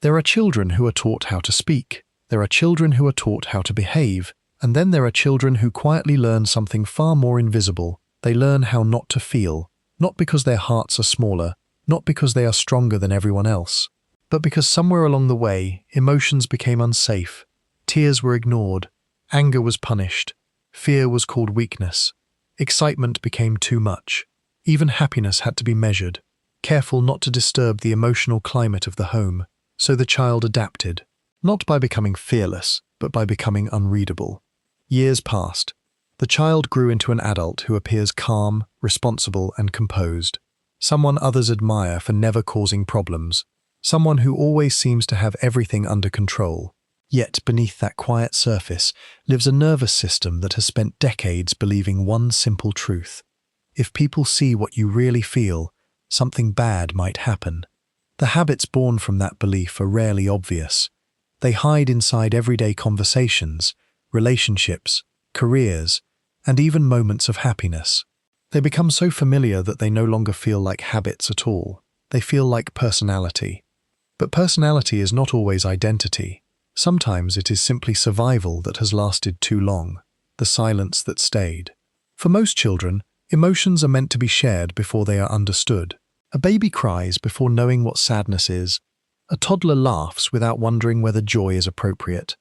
There are children who are taught how to speak. There are children who are taught how to behave. And then there are children who quietly learn something far more invisible. They learn how not to feel, not because their hearts are smaller, not because they are stronger than everyone else, but because somewhere along the way, emotions became unsafe. Tears were ignored. Anger was punished. Fear was called weakness. Excitement became too much. Even happiness had to be measured, careful not to disturb the emotional climate of the home. So the child adapted, not by becoming fearless, but by becoming unreadable. Years passed. The child grew into an adult who appears calm, responsible, and composed. Someone others admire for never causing problems. Someone who always seems to have everything under control. Yet beneath that quiet surface lives a nervous system that has spent decades believing one simple truth. If people see what you really feel, something bad might happen. The habits born from that belief are rarely obvious. They hide inside everyday conversations, relationships, careers, and even moments of happiness. They become so familiar that they no longer feel like habits at all. They feel like personality. But personality is not always identity. Sometimes it is simply survival that has lasted too long, the silence that stayed. For most children, emotions are meant to be shared before they are understood. A baby cries before knowing what sadness is. A toddler laughs without wondering whether joy is appropriate.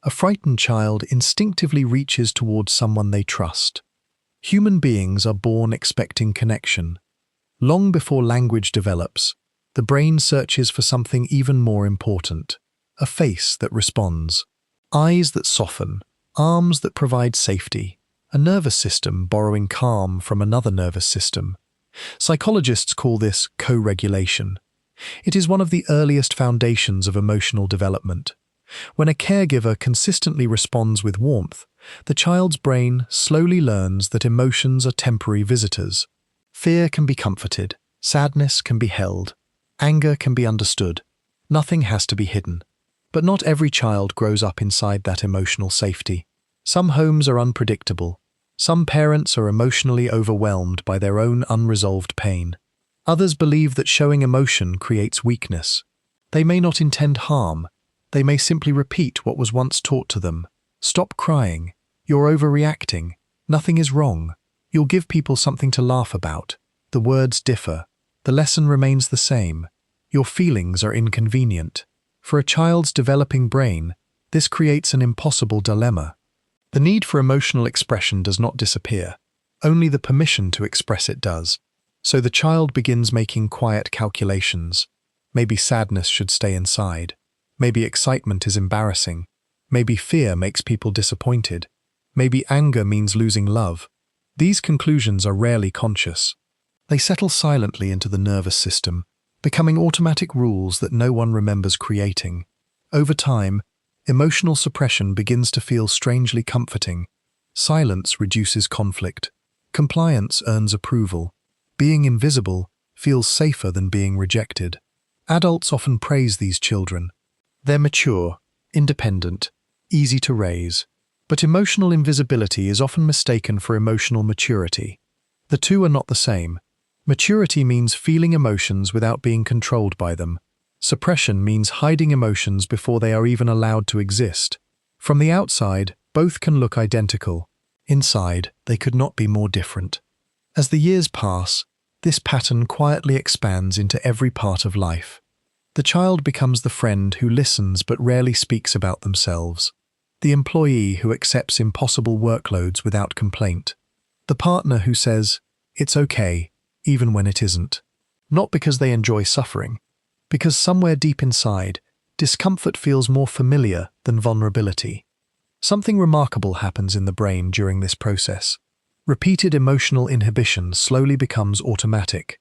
A frightened child instinctively reaches towards someone they trust. Human beings are born expecting connection. Long before language develops, the brain searches for something even more important. A face that responds. Eyes that soften. Arms that provide safety. A nervous system borrowing calm from another nervous system. Psychologists call this co-regulation. It is one of the earliest foundations of emotional development. When a caregiver consistently responds with warmth, the child's brain slowly learns that emotions are temporary visitors. Fear can be comforted, sadness can be held, anger can be understood. Nothing has to be hidden. But not every child grows up inside that emotional safety. Some homes are unpredictable. Some parents are emotionally overwhelmed by their own unresolved pain. Others believe that showing emotion creates weakness. They may not intend harm. They may simply repeat what was once taught to them. Stop crying. You're overreacting. Nothing is wrong. You'll give people something to laugh about. The words differ. The lesson remains the same. Your feelings are inconvenient. For a child's developing brain, this creates an impossible dilemma. The need for emotional expression does not disappear. Only the permission to express it does. So the child begins making quiet calculations. Maybe sadness should stay inside. Maybe excitement is embarrassing. Maybe fear makes people disappointed. Maybe anger means losing love. These conclusions are rarely conscious. They settle silently into the nervous system, becoming automatic rules that no one remembers creating. Over time, emotional suppression begins to feel strangely comforting. Silence reduces conflict. Compliance earns approval. Being invisible feels safer than being rejected. Adults often praise these children. They're mature, independent, easy to raise. But emotional invisibility is often mistaken for emotional maturity. The two are not the same. Maturity means feeling emotions without being controlled by them. Suppression means hiding emotions before they are even allowed to exist. From the outside, both can look identical. Inside, they could not be more different. As the years pass, this pattern quietly expands into every part of life. The child becomes the friend who listens but rarely speaks about themselves. The employee who accepts impossible workloads without complaint. The partner who says, "It's okay," even when it isn't. Not because they enjoy suffering, because somewhere deep inside, discomfort feels more familiar than vulnerability. Something remarkable happens in the brain during this process. Repeated emotional inhibition slowly becomes automatic.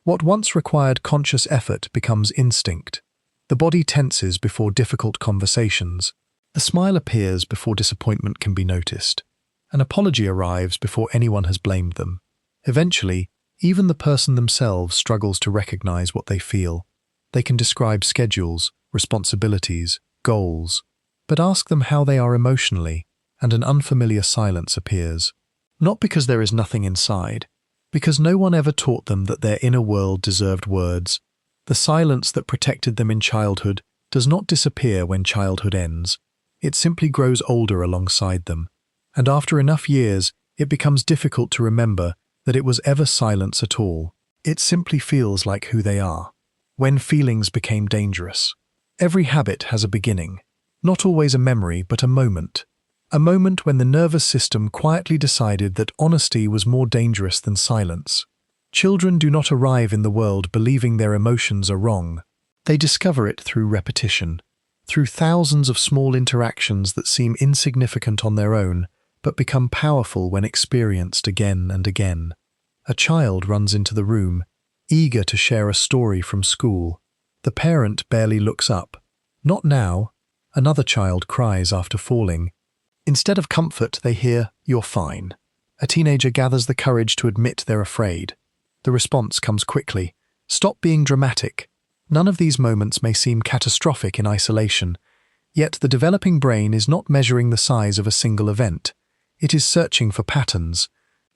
What once required conscious effort becomes instinct. The body tenses before difficult conversations. A smile appears before disappointment can be noticed. An apology arrives before anyone has blamed them. Eventually, even the person themselves struggles to recognize what they feel. They can describe schedules, responsibilities, goals, but ask them how they are emotionally, and an unfamiliar silence appears. Not because there is nothing inside, because no one ever taught them that their inner world deserved words. The silence that protected them in childhood does not disappear when childhood ends. It simply grows older alongside them. And after enough years, it becomes difficult to remember that it was ever silence at all. It simply feels like who they are. When feelings became dangerous. Every habit has a beginning. Not always a memory, but a moment. A moment when the nervous system quietly decided that honesty was more dangerous than silence. Children do not arrive in the world believing their emotions are wrong. They discover it through repetition, through thousands of small interactions that seem insignificant on their own, but become powerful when experienced again and again. A child runs into the room, eager to share a story from school. The parent barely looks up. Not now. Another child cries after falling. Instead of comfort, they hear, "You're fine." A teenager gathers the courage to admit they're afraid. The response comes quickly. Stop being dramatic. None of these moments may seem catastrophic in isolation, yet the developing brain is not measuring the size of a single event. It is searching for patterns,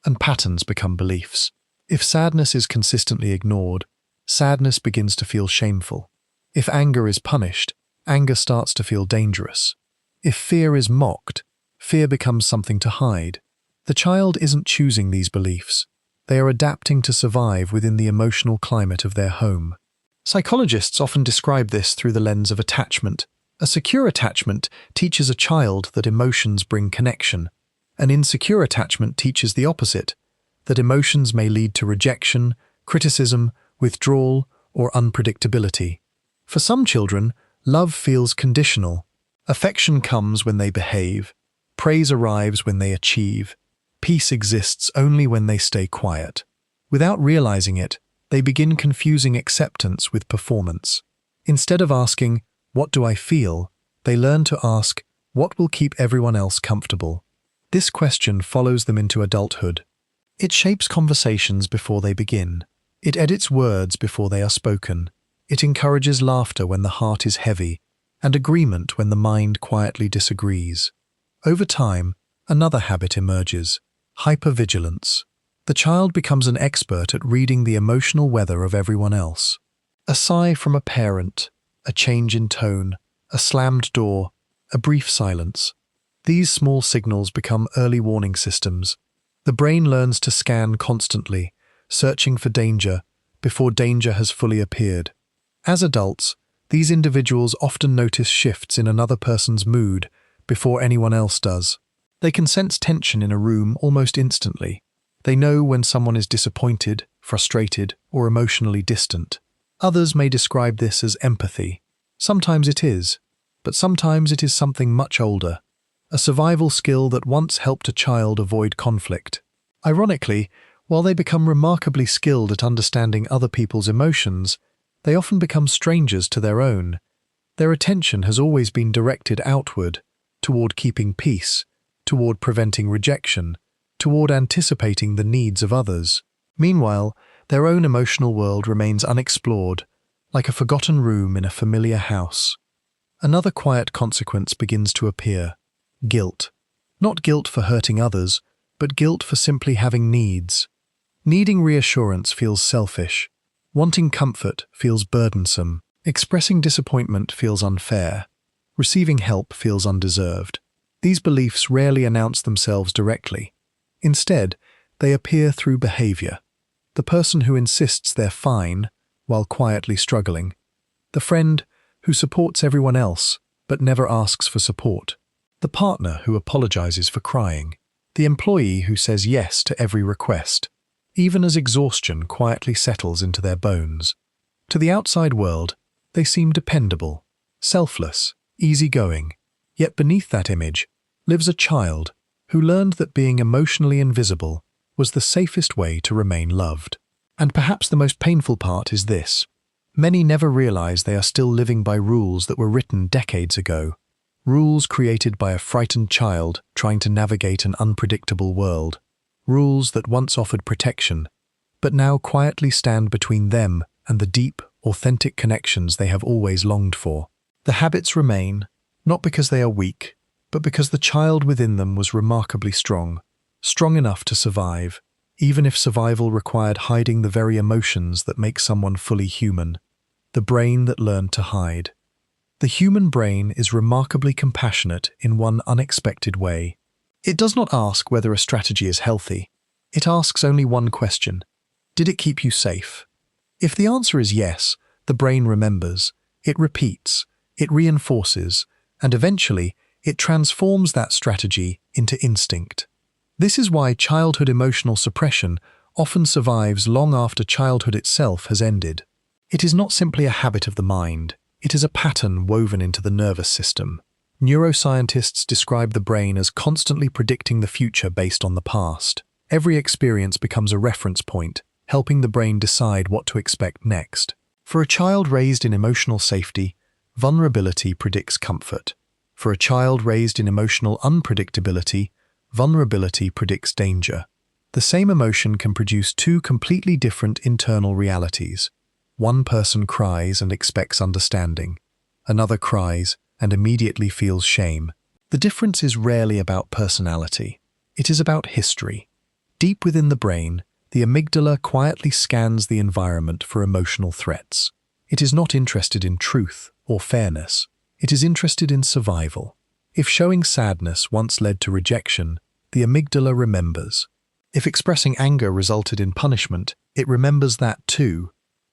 and patterns become beliefs. If sadness is consistently ignored, sadness begins to feel shameful. If anger is punished, anger starts to feel dangerous. If fear is mocked, fear becomes something to hide. The child isn't choosing these beliefs. They are adapting to survive within the emotional climate of their home. Psychologists often describe this through the lens of attachment. A secure attachment teaches a child that emotions bring connection. An insecure attachment teaches the opposite, that emotions may lead to rejection, criticism, withdrawal, or unpredictability. For some children, love feels conditional. Affection comes when they behave. Praise arrives when they achieve. Peace exists only when they stay quiet. Without realizing it, they begin confusing acceptance with performance. Instead of asking, "What do I feel?" they learn to ask, "What will keep everyone else comfortable?" This question follows them into adulthood. It shapes conversations before they begin. It edits words before they are spoken. It encourages laughter when the heart is heavy, and agreement when the mind quietly disagrees. Over time, another habit emerges: hypervigilance. The child becomes an expert at reading the emotional weather of everyone else. A sigh from a parent, a change in tone, a slammed door, a brief silence. These small signals become early warning systems. The brain learns to scan constantly, searching for danger before danger has fully appeared. As adults, these individuals often notice shifts in another person's mood before anyone else does. They can sense tension in a room almost instantly. They know when someone is disappointed, frustrated, or emotionally distant. Others may describe this as empathy. Sometimes it is, but sometimes it is something much older, a survival skill that once helped a child avoid conflict. Ironically, while they become remarkably skilled at understanding other people's emotions, they often become strangers to their own. Their attention has always been directed outward, toward keeping peace, toward preventing rejection, toward anticipating the needs of others. Meanwhile, their own emotional world remains unexplored, like a forgotten room in a familiar house. Another quiet consequence begins to appear: guilt. Not guilt for hurting others, but guilt for simply having needs. Needing reassurance feels selfish. Wanting comfort feels burdensome. Expressing disappointment feels unfair. Receiving help feels undeserved. These beliefs rarely announce themselves directly. Instead, they appear through behavior. The person who insists they're fine while quietly struggling. The friend who supports everyone else but never asks for support. The partner who apologizes for crying. The employee who says yes to every request, even as exhaustion quietly settles into their bones. To the outside world, they seem dependable, selfless, easygoing. Yet beneath that image lives a child who learned that being emotionally invisible was the safest way to remain loved. And perhaps the most painful part is this: many never realize they are still living by rules that were written decades ago. Rules created by a frightened child trying to navigate an unpredictable world. Rules that once offered protection, but now quietly stand between them and the deep, authentic connections they have always longed for. The habits remain, not because they are weak, but because the child within them was remarkably strong, strong enough to survive, even if survival required hiding the very emotions that make someone fully human, the brain that learned to hide. The human brain is remarkably compassionate in one unexpected way. It does not ask whether a strategy is healthy. It asks only one question: did it keep you safe? If the answer is yes, the brain remembers, it repeats, it reinforces, and eventually it transforms that strategy into instinct. This is why childhood emotional suppression often survives long after childhood itself has ended. It is not simply a habit of the mind, it is a pattern woven into the nervous system. Neuroscientists describe the brain as constantly predicting the future based on the past. Every experience becomes a reference point, helping the brain decide what to expect next. For a child raised in emotional safety, vulnerability predicts comfort. For a child raised in emotional unpredictability, vulnerability predicts danger. The same emotion can produce two completely different internal realities. One person cries and expects understanding. Another cries and immediately feels shame. The difference is rarely about personality. It is about history. Deep within the brain, the amygdala quietly scans the environment for emotional threats. It is not interested in truth or fairness. It is interested in survival. If showing sadness once led to rejection, the amygdala remembers. If expressing anger resulted in punishment, it remembers that too.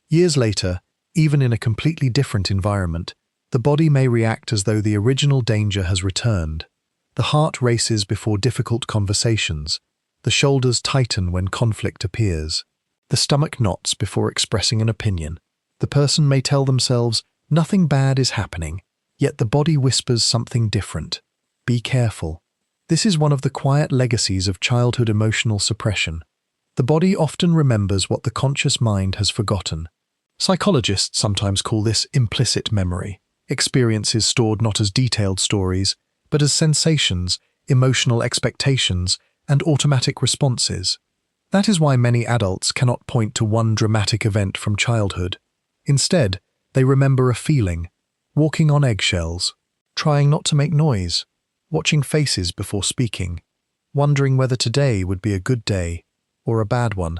Years later, even in a completely different environment, the body may react as though the original danger has returned. The heart races before difficult conversations. The shoulders tighten when conflict appears. The stomach knots before expressing an opinion. The person may tell themselves, "Nothing bad is happening," yet the body whispers something different. Be careful. This is one of the quiet legacies of childhood emotional suppression. The body often remembers what the conscious mind has forgotten. Psychologists sometimes call this implicit memory, experiences stored not as detailed stories, but as sensations, emotional expectations, and automatic responses. That is why many adults cannot point to one dramatic event from childhood. Instead, they remember a feeling, walking on eggshells, trying not to make noise, watching faces before speaking, wondering whether today would be a good day or a bad one.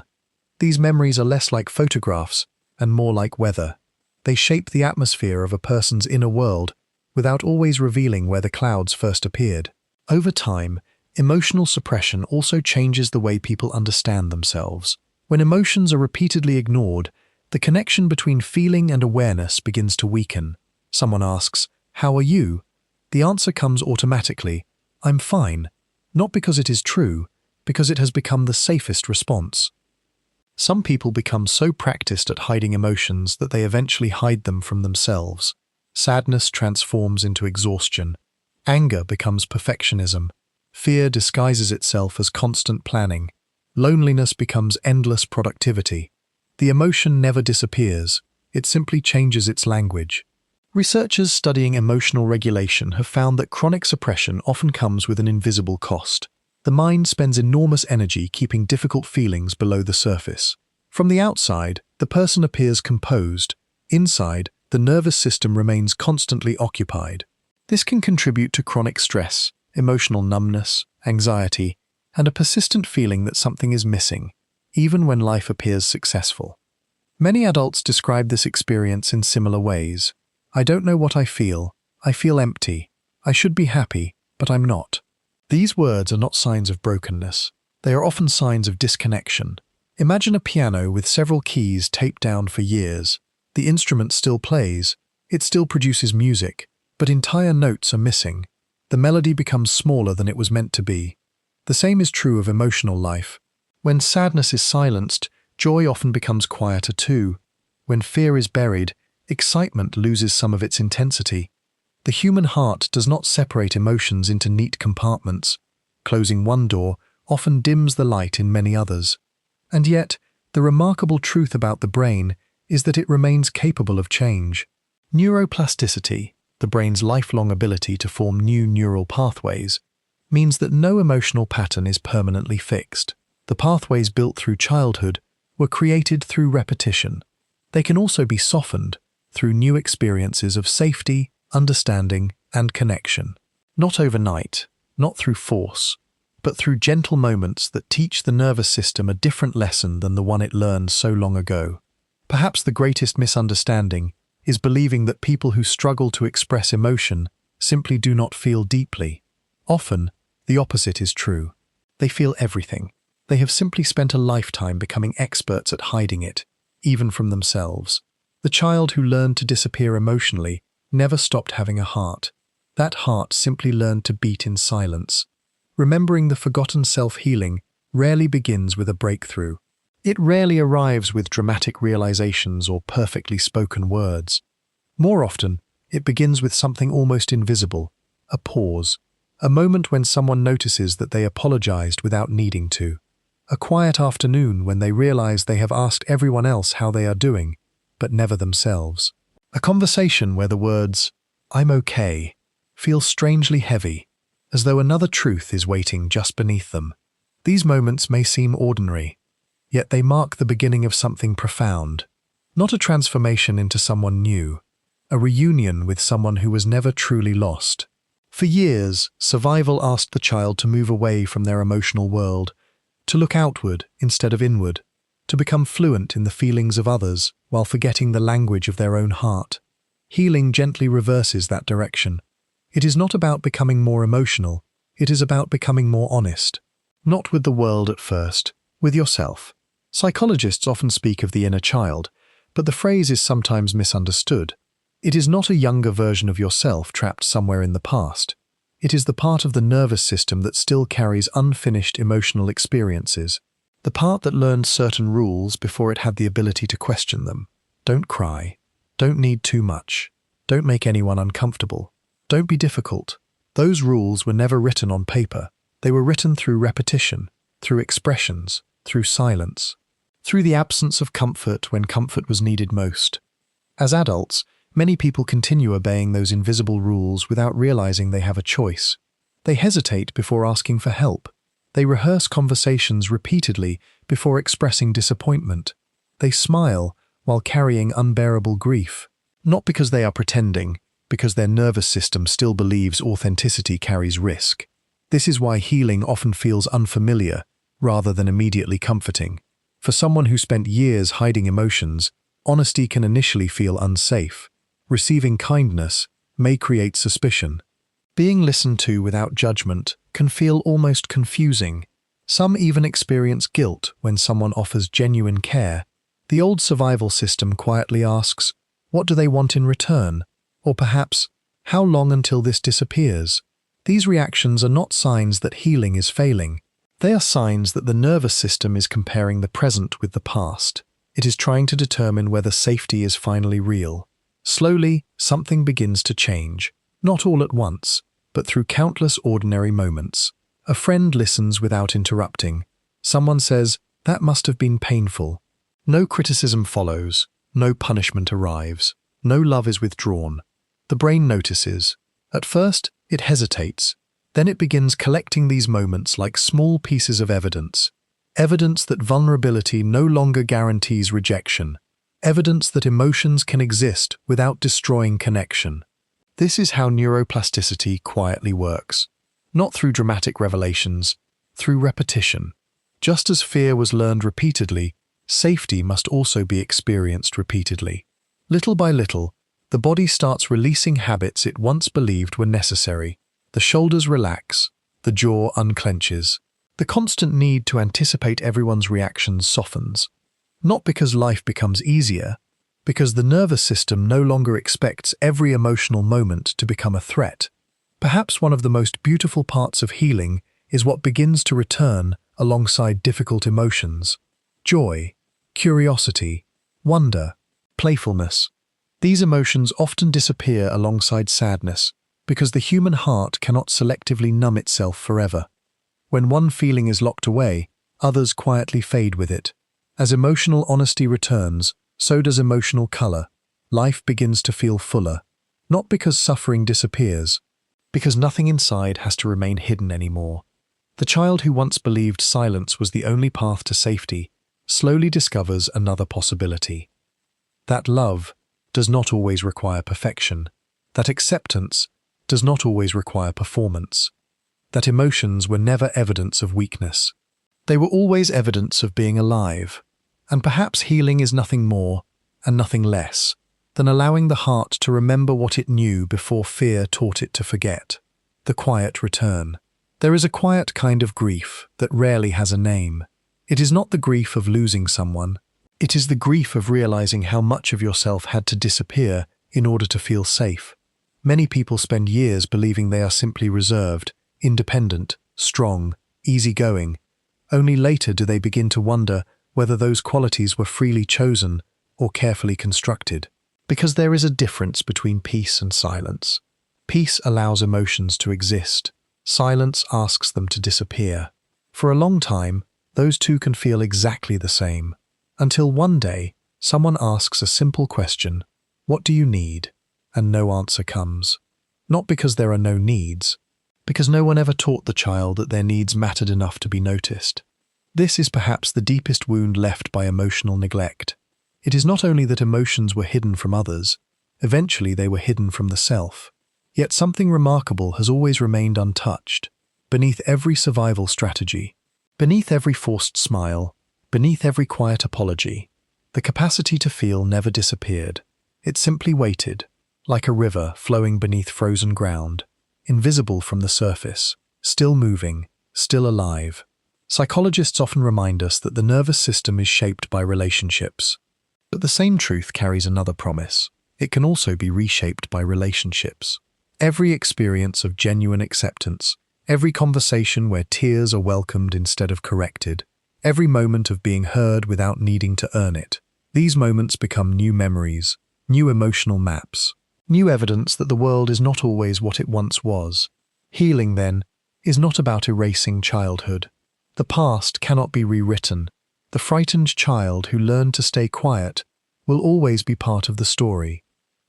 These memories are less like photographs and more like weather. They shape the atmosphere of a person's inner world without always revealing where the clouds first appeared. Over time, emotional suppression also changes the way people understand themselves. When emotions are repeatedly ignored, the connection between feeling and awareness begins to weaken. Someone asks, "How are you?" The answer comes automatically, "I'm fine," not because it is true, because it has become the safest response. Some people become so practiced at hiding emotions that they eventually hide them from themselves. Sadness transforms into exhaustion. Anger becomes perfectionism. Fear disguises itself as constant planning. Loneliness becomes endless productivity. The emotion never disappears, it simply changes its language. Researchers studying emotional regulation have found that chronic suppression often comes with an invisible cost. The mind spends enormous energy keeping difficult feelings below the surface. From the outside, the person appears composed. Inside, the nervous system remains constantly occupied. This can contribute to chronic stress, emotional numbness, anxiety, and a persistent feeling that something is missing, even when life appears successful. Many adults describe this experience in similar ways. "I don't know what I feel empty. I should be happy, but I'm not." These words are not signs of brokenness. They are often signs of disconnection. Imagine a piano with several keys taped down for years. The instrument still plays, it still produces music, but entire notes are missing. The melody becomes smaller than it was meant to be. The same is true of emotional life. When sadness is silenced, joy often becomes quieter too. When fear is buried, excitement loses some of its intensity. The human heart does not separate emotions into neat compartments. Closing one door often dims the light in many others. And yet, the remarkable truth about the brain is that it remains capable of change. Neuroplasticity, the brain's lifelong ability to form new neural pathways, means that no emotional pattern is permanently fixed. The pathways built through childhood were created through repetition. They can also be softened through new experiences of safety, understanding, and connection. Not overnight, not through force, but through gentle moments that teach the nervous system a different lesson than the one it learned so long ago. Perhaps the greatest misunderstanding is believing that people who struggle to express emotion simply do not feel deeply. Often, the opposite is true. They feel everything. They have simply spent a lifetime becoming experts at hiding it, even from themselves. The child who learned to disappear emotionally never stopped having a heart. That heart simply learned to beat in silence. Remembering the forgotten self-healing rarely begins with a breakthrough. It rarely arrives with dramatic realizations or perfectly spoken words. More often, it begins with something almost invisible, a pause, a moment when someone notices that they apologized without needing to, a quiet afternoon when they realize they have asked everyone else how they are doing, but never themselves. A conversation where the words, "I'm okay," feel strangely heavy, as though another truth is waiting just beneath them. These moments may seem ordinary, yet they mark the beginning of something profound, not a transformation into someone new, a reunion with someone who was never truly lost. For years, survival asked the child to move away from their emotional world, to look outward instead of inward, to become fluent in the feelings of others while forgetting the language of their own heart. Healing gently reverses that direction. It is not about becoming more emotional, it is about becoming more honest. Not with the world at first, with yourself. Psychologists often speak of the inner child, but the phrase is sometimes misunderstood. It is not a younger version of yourself trapped somewhere in the past. It is the part of the nervous system that still carries unfinished emotional experiences. The part that learned certain rules before it had the ability to question them. Don't cry. Don't need too much. Don't make anyone uncomfortable. Don't be difficult. Those rules were never written on paper. They were written through repetition, through expressions, through silence, through the absence of comfort when comfort was needed most. As adults, many people continue obeying those invisible rules without realizing they have a choice. They hesitate before asking for help. They rehearse conversations repeatedly before expressing disappointment. They smile while carrying unbearable grief. Not because they are pretending, because their nervous system still believes authenticity carries risk. This is why healing often feels unfamiliar rather than immediately comforting. For someone who spent years hiding emotions, honesty can initially feel unsafe. Receiving kindness may create suspicion. Being listened to without judgment can feel almost confusing. Some even experience guilt when someone offers genuine care. The old survival system quietly asks, what do they want in return? Or perhaps, how long until this disappears? These reactions are not signs that healing is failing. They are signs that the nervous system is comparing the present with the past. It is trying to determine whether safety is finally real. Slowly, something begins to change. Not all at once, but through countless ordinary moments. A friend listens without interrupting. Someone says, "That must have been painful." No criticism follows. No punishment arrives. No love is withdrawn. The brain notices. At first, it hesitates. Then it begins collecting these moments like small pieces of evidence. Evidence that vulnerability no longer guarantees rejection. Evidence that emotions can exist without destroying connection. This is how neuroplasticity quietly works. Not through dramatic revelations, through repetition. Just as fear was learned repeatedly, safety must also be experienced repeatedly. Little by little, the body starts releasing habits it once believed were necessary. The shoulders relax, the jaw unclenches. The constant need to anticipate everyone's reactions softens. Not because life becomes easier, because the nervous system no longer expects every emotional moment to become a threat. Perhaps one of the most beautiful parts of healing is what begins to return alongside difficult emotions. Joy, curiosity, wonder, playfulness. These emotions often disappear alongside sadness because the human heart cannot selectively numb itself forever. When one feeling is locked away, others quietly fade with it. As emotional honesty returns, so does emotional color. Life begins to feel fuller, not because suffering disappears, because nothing inside has to remain hidden anymore. The child who once believed silence was the only path to safety slowly discovers another possibility. That love does not always require perfection, that acceptance does not always require performance, that emotions were never evidence of weakness. They were always evidence of being alive, and perhaps healing is nothing more and nothing less than allowing the heart to remember what it knew before fear taught it to forget. The quiet return. There is a quiet kind of grief that rarely has a name. It is not the grief of losing someone. It is the grief of realizing how much of yourself had to disappear in order to feel safe. Many people spend years believing they are simply reserved, independent, strong, easygoing. Only later do they begin to wonder whether those qualities were freely chosen or carefully constructed. Because there is a difference between peace and silence. Peace allows emotions to exist. Silence asks them to disappear. For a long time, those two can feel exactly the same, until one day, someone asks a simple question, "What do you need?" and no answer comes. Not because there are no needs, because no one ever taught the child that their needs mattered enough to be noticed. This is perhaps the deepest wound left by emotional neglect. It is not only that emotions were hidden from others, eventually they were hidden from the self. Yet something remarkable has always remained untouched. Beneath every survival strategy, beneath every forced smile, beneath every quiet apology, the capacity to feel never disappeared. It simply waited, like a river flowing beneath frozen ground, invisible from the surface, still moving, still alive. Psychologists often remind us that the nervous system is shaped by relationships. But the same truth carries another promise. It can also be reshaped by relationships. Every experience of genuine acceptance, every conversation where tears are welcomed instead of corrected, every moment of being heard without needing to earn it, these moments become new memories, new emotional maps, new evidence that the world is not always what it once was. Healing, then, is not about erasing childhood. The past cannot be rewritten. The frightened child who learned to stay quiet will always be part of the story.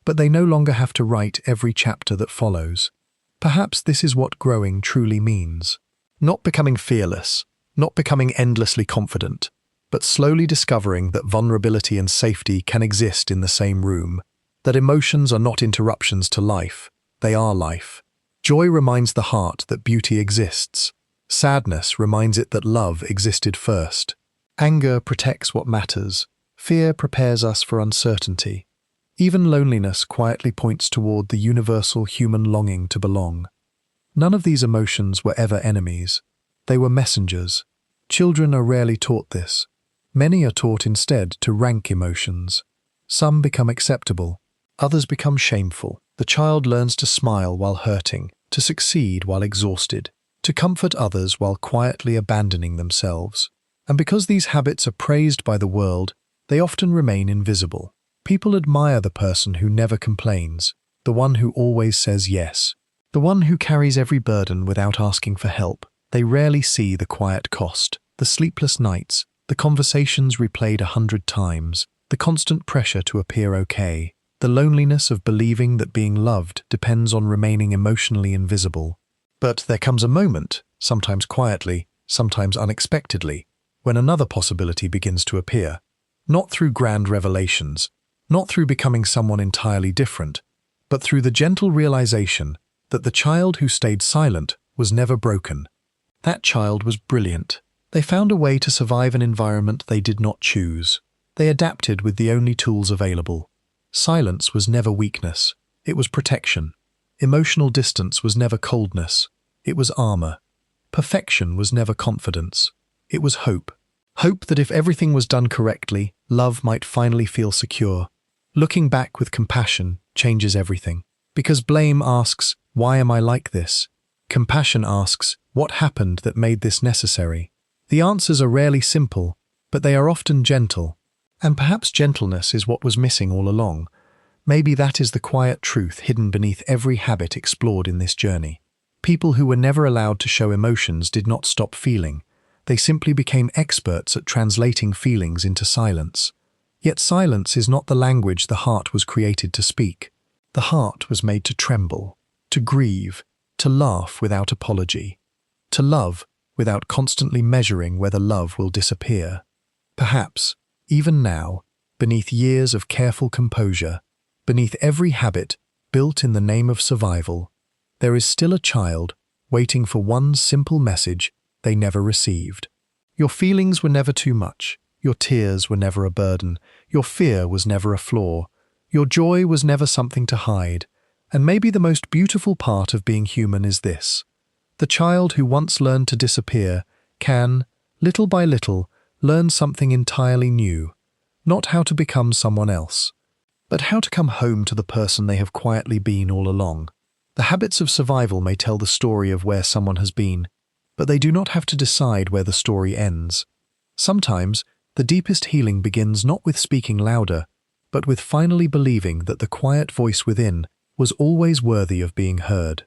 But they no longer have to write every chapter that follows. Perhaps this is what growing truly means. Not becoming fearless, not becoming endlessly confident, but slowly discovering that vulnerability and safety can exist in the same room, that emotions are not interruptions to life, they are life. Joy reminds the heart that beauty exists. Sadness reminds it that love existed first. Anger protects what matters. Fear prepares us for uncertainty. Even loneliness quietly points toward the universal human longing to belong. None of these emotions were ever enemies. They were messengers. Children are rarely taught this. Many are taught instead to rank emotions. Some become acceptable. Others become shameful. The child learns to smile while hurting, to succeed while exhausted, to comfort others while quietly abandoning themselves. And because these habits are praised by the world, they often remain invisible. People admire the person who never complains, the one who always says yes, the one who carries every burden without asking for help. They rarely see the quiet cost, the sleepless nights, the conversations replayed 100 times, the constant pressure to appear okay, the loneliness of believing that being loved depends on remaining emotionally invisible. But there comes a moment, sometimes quietly, sometimes unexpectedly, when another possibility begins to appear. Not through grand revelations, not through becoming someone entirely different, but through the gentle realization that the child who stayed silent was never broken. That child was brilliant. They found a way to survive an environment they did not choose. They adapted with the only tools available. Silence was never weakness. It was protection. Emotional distance was never coldness. It was armor. Perfection was never confidence. It was hope. Hope that if everything was done correctly, love might finally feel secure. Looking back with compassion changes everything. Because blame asks, "Why am I like this?" Compassion asks, "What happened that made this necessary?" The answers are rarely simple, but they are often gentle. And perhaps gentleness is what was missing all along. Maybe that is the quiet truth hidden beneath every habit explored in this journey. People who were never allowed to show emotions did not stop feeling. They simply became experts at translating feelings into silence. Yet silence is not the language the heart was created to speak. The heart was made to tremble, to grieve, to laugh without apology, to love without constantly measuring whether love will disappear. Perhaps, even now, beneath years of careful composure, beneath every habit built in the name of survival, there is still a child waiting for one simple message they never received. Your feelings were never too much. Your tears were never a burden. Your fear was never a flaw. Your joy was never something to hide, and maybe the most beautiful part of being human is this. The child who once learned to disappear can, little by little, learn something entirely new. Not how to become someone else, but how to come home to the person they have quietly been all along. The habits of survival may tell the story of where someone has been, but they do not have to decide where the story ends. Sometimes, the deepest healing begins not with speaking louder, but with finally believing that the quiet voice within was always worthy of being heard.